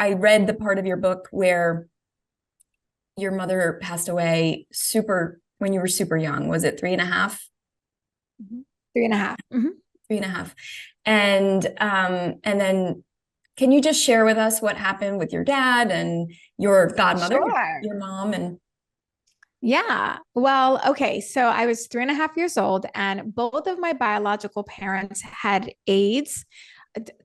I read the part of your book where your mother passed away when you were super young. Was it three and a half? Mhm. Three and a half. Mhm. Three and a half. And then can you just share with us what happened with your dad and your godmother, Sure. your mom, and Yeah. Well, okay. So I was 3.5 years old, and both of my biological parents had AIDS.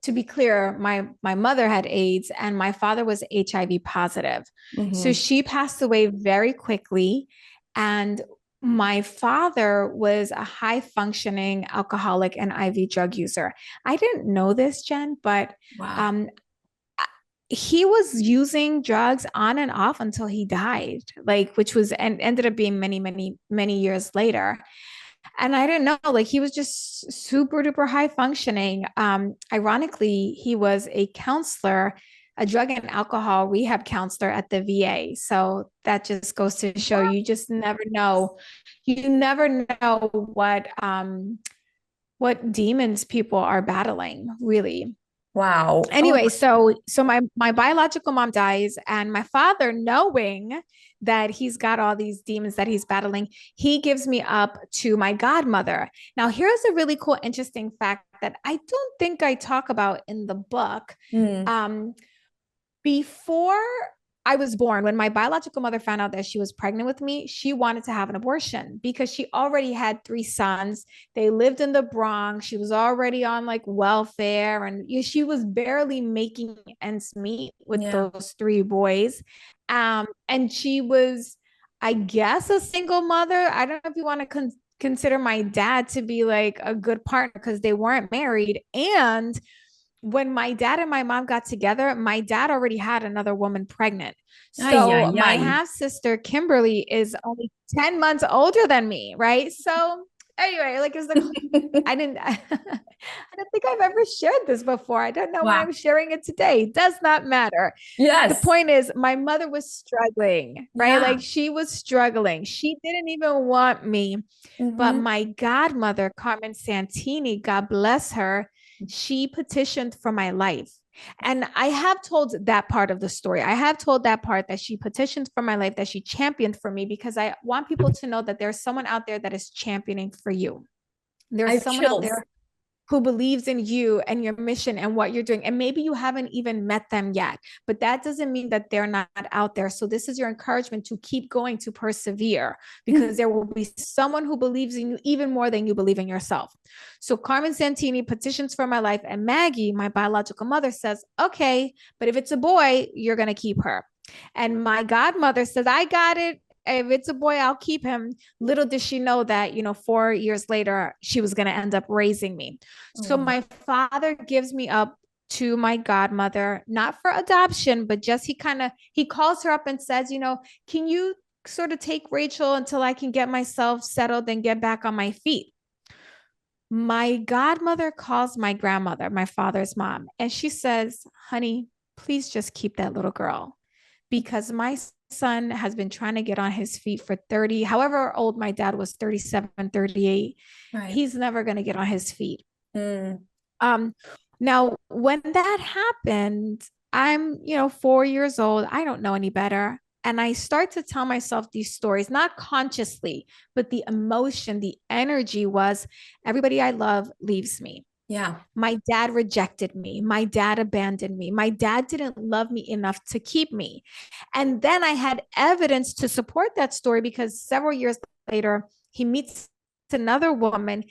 To be clear, my mother had AIDS, and my father was HIV positive. So Mhm. she passed away very quickly, and my father was a high functioning alcoholic and IV drug user. I didn't know this, Jen, but Wow. um, he was using drugs on and off until he died, like, which was and ended up being many, many, many years later. And I didn't know, like, he was just super duper high functioning. Ironically, he was a counselor, a drug and alcohol rehab counselor at the VA. So that just goes to show you just never know. You never know what demons people are battling, really. Wow. Oh, Anyway, so my biological mom dies, and my father, knowing that he's got all these demons that he's battling, he gives me up to my godmother. Now, here's a really cool, interesting fact that I don't think I talk about in the book. mm, Um, Before I was born, when my biological mother found out that she was pregnant with me, she wanted to have an abortion because she already had three sons. They lived in the Bronx. She was already on like welfare, and she was barely making ends meet with yeah. those three boys. And she was, I guess, a single mother. I don't know if you want to consider my dad to be like a good partner because they weren't married. And when my dad and my mom got together, my dad already had another woman pregnant. Ay, So ay, my ay. half sister, Kimberly, is only 10 months older than me. Right. So anyway, like, is the, I didn't, I don't think I've ever shared this before. I don't know why Wow. I'm sharing it today. It does not matter. The Yes. point is, my mother was struggling, right? Yeah. Like, she was struggling. She didn't even want me. But Hmm. my godmother, Carmen Santini, God bless her, she petitioned for my life. And I have told that part of the story. I have told that part that she petitioned for my life, that she championed for me, because I want people to know that there's someone out there that is championing for you. I There's have someone out chills. there who believes in you and your mission and what you're doing. And maybe you haven't even met them yet, but that doesn't mean that they're not out there. So this is your encouragement to keep going, to persevere, because there will be someone who believes in you even more than you believe in yourself. So Carmen Santini petitions for my life, and Maggie, my biological mother, says, okay, but if it's a boy, you're going to keep her. And my godmother says, I got it. If it's a boy, I'll keep him. Little did she know that, 4 years later, she was going to end up raising me. Oh, So wow. my father gives me up to my godmother, not for adoption, but just he calls her up and says, can you sort of take Rachel until I can get myself settled and get back on my feet? My godmother calls my grandmother, my father's mom, and she says, honey, please just keep that little girl, because my son has been trying to get on his feet for 30, however old my dad was, 37, 38. Right. He's never going to get on his feet. Mm. Um, Now, when that happened, I'm, 4 years old. I don't know any better. And I start to tell myself these stories, not consciously, but the emotion, the energy was, everybody I love leaves me. Yeah. My dad rejected me. My dad abandoned me. My dad didn't love me enough to keep me. And then I had evidence to support that story, because several years later, he meets another woman,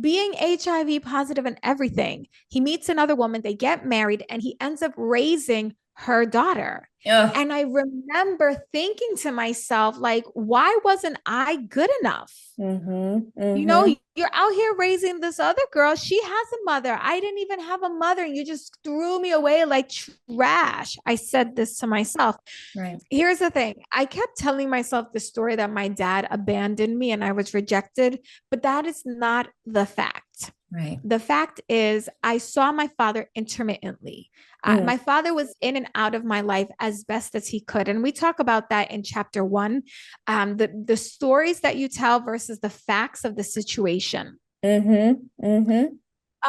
being HIV positive and everything. He meets another woman, they get married, and he ends up raising her daughter. Ugh. And I remember thinking to myself, like, why wasn't I good enough? Mm-hmm. You know, Mm-hmm. you're out here raising this other girl. She has a mother. I didn't even have a mother, and you just threw me away like trash. I said this to myself. Right. Here's the thing. I kept telling myself the story that my dad abandoned me and I was rejected, but that is not the fact. Right. The fact is, I saw my father intermittently. Mm. My father was in and out of my life as best as he could. And we talk about that in chapter one, the stories that you tell versus the facts of the situation. Mm-hmm. Mm-hmm.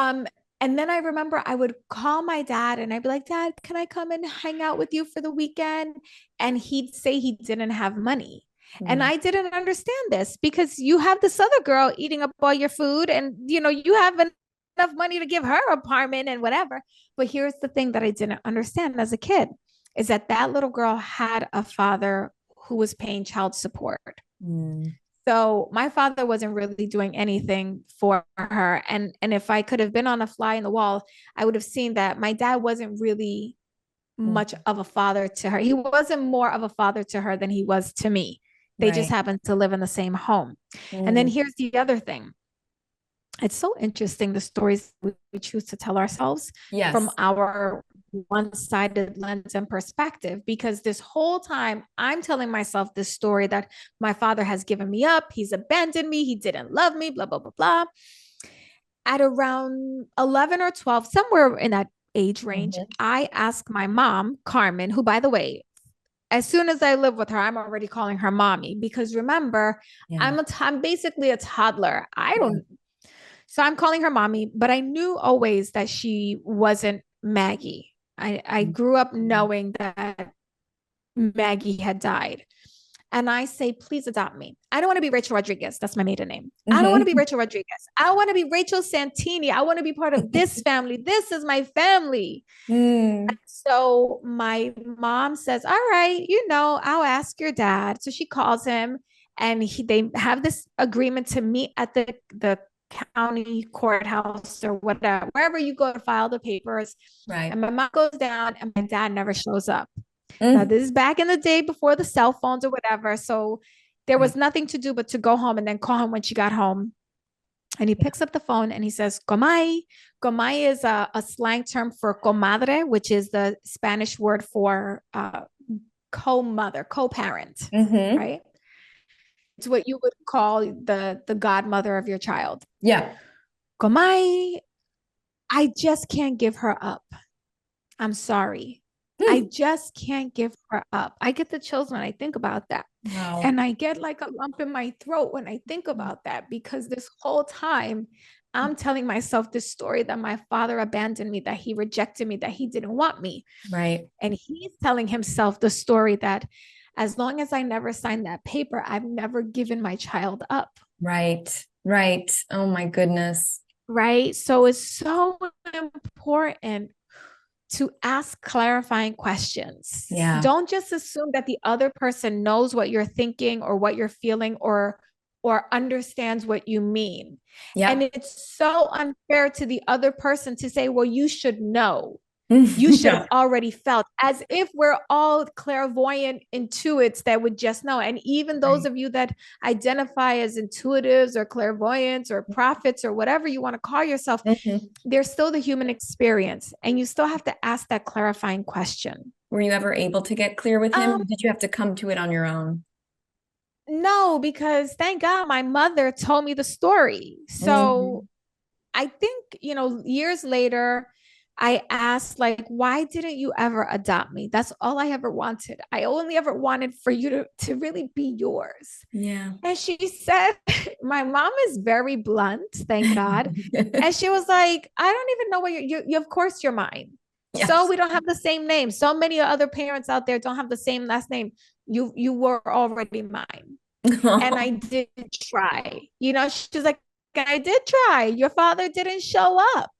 Um, And then I remember I would call my dad and I'd be like, Dad, can I come and hang out with you for the weekend? And he'd say he didn't have money. And Mm. I didn't understand this because you have this other girl eating up all your food and you have enough money to give her apartment and whatever. But here's the thing that I didn't understand as a kid is that that little girl had a father who was paying child support. Mm. So my father wasn't really doing anything for her. And if I could have been on a fly in the wall, I would have seen that my dad wasn't really Mm. much of a father to her. He wasn't more of a father to her than he was to me. They just Right. happened to live in the same home. And then Mm. here's the other thing. It's so interesting the stories we choose to tell ourselves from Yes. our one-sided lens and perspective, because this whole time I'm telling myself this story that my father has given me up, he's abandoned me, he didn't love me, blah blah blah blah. At around 11 or 12, somewhere in that age range, Mhm. I asked my mom, Carmen, who, by the way, as soon as I live with her, I'm already calling her mommy because remember, Yeah. I'm basically a toddler. I Yeah. don't, so I'm calling her mommy, but I knew always that she wasn't Maggie. I grew up Mhm. knowing that Maggie had died. And I say, please adopt me. I don't want to be Rachel Rodriguez. That's my maiden name. I don't want to be Mhm. Rachel Rodriguez. I want to be Rachel Santini. I want to be part of this family. This is my family. Mm. So my mom says, all right, I'll ask your dad. So she calls him and they have this agreement to meet at the county courthouse or whatever, wherever you go to file the papers. Right. And my mom goes down and my dad never shows up. Now, Mm. this is back in the day before the cell phones or whatever. So there was Right. nothing to do but to go home and then call him when she got home. And he Yeah. picks up the phone and he says, Comay. Comay is a slang term for comadre, which is the Spanish word for co-mother, co-parent, Hmm. right? It's what you would call the godmother of your child. Yeah. Comay, I just can't give her up. I'm sorry. I Mm. just can't give her up. I get the chills when I think about that. Wow. And I get like a lump in my throat when I think about that because this whole time I'm telling myself this story that my father abandoned me, that he rejected me, that he didn't want me. Right. And he's telling himself the story that as long as I never signed that paper, I've never given my child up. Right. Right. Oh my goodness. Right. So it's so important to ask clarifying questions. Yeah. Don't just assume that the other person knows what you're thinking or what you're feeling or understands what you mean. And Yep. it's so unfair to the other person to say, well, you should know. You should have Yeah. already felt, as if we're all clairvoyant intuits that would just know. And even those Right. of you that identify as intuitives or clairvoyants or prophets or whatever you want to call yourself, Mhm. there's still the human experience. And you still have to ask that clarifying question. Were you ever able to get clear with him, Um, or did you have to come to it on your own? no, because thank God my mother told me the story. So Mhm. I think, years later, I asked, like, why didn't you ever adopt me? That's all I ever wanted. I only ever wanted for you to really be yours. Yeah. And she said, my mom is very blunt, thank God. And she was like, I don't even know what you of course you're mine. So Yes. we don't have the same name. So many other parents out there don't have the same last name. You were already mine. And I did try. She's like, I did try. Your father didn't show up.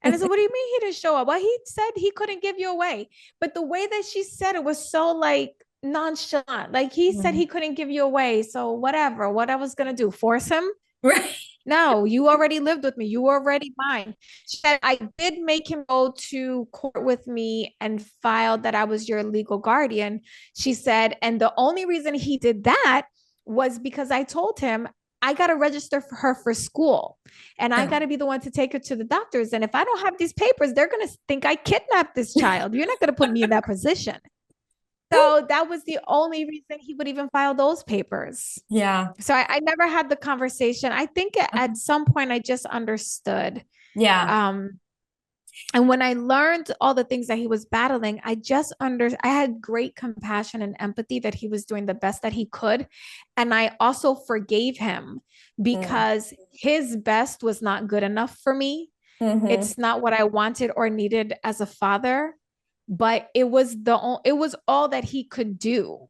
And I said, what do you mean he didn't show up? Well, he said he couldn't give you away. But the way that she said it was so like nonchalant. Like he said Mm. he couldn't give you away. So whatever, what I was gonna do, force him? Right. No, you already lived with me. You were already mine. She said, I did make him go to court with me and filed that I was your legal guardian. She said, and the only reason he did that was because I told him I got to register for her for school and I got to be the one to take her to the doctors. And if I don't have these papers, they're going to think I kidnapped this child. You're not going to put me in that position. So that was the only reason he would even file those papers. Yeah. So I never had the conversation. I think at some point I just understood. Yeah. Um, and when I learned all the things that he was battling, I had great compassion and empathy that he was doing the best that he could. And I also forgave him Mm. because his best was not good enough for me. Mm-hmm. It's not what I wanted or needed as a father, but it was all that he could do.